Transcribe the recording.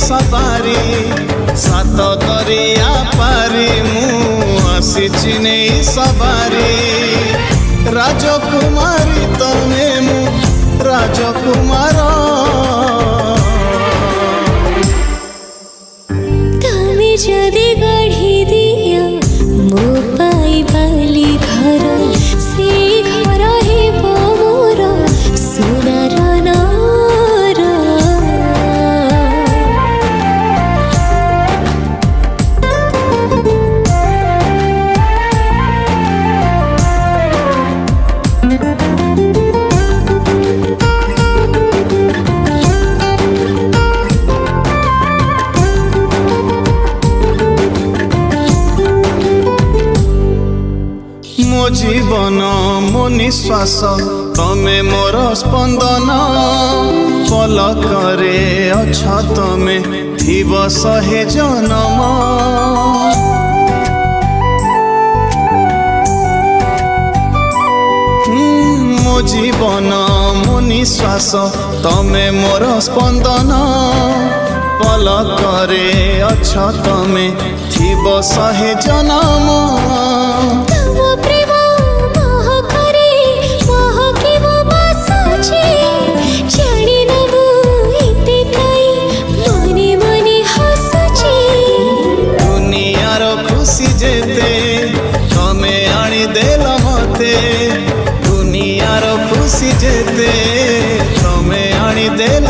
सवारी सात दरिया पारी मु आसीची नहीं सवारी राजकुमारी तमे मु राजकुमार तमे जदि गढ़ी दिया मो पाई बाली घर से घर हे मोर सोनार नार मो जीवन मो निश्वास तमे मोर स्पंदन पलकरे अछ तमे थिब सहे जनम मो जीवन मो निश्वास तमे मोर स्पंदन पलकरे अछ तमे थिब सहे जनम तमे आनी देल मते दुनियार खुशी जेते तमे आनी देल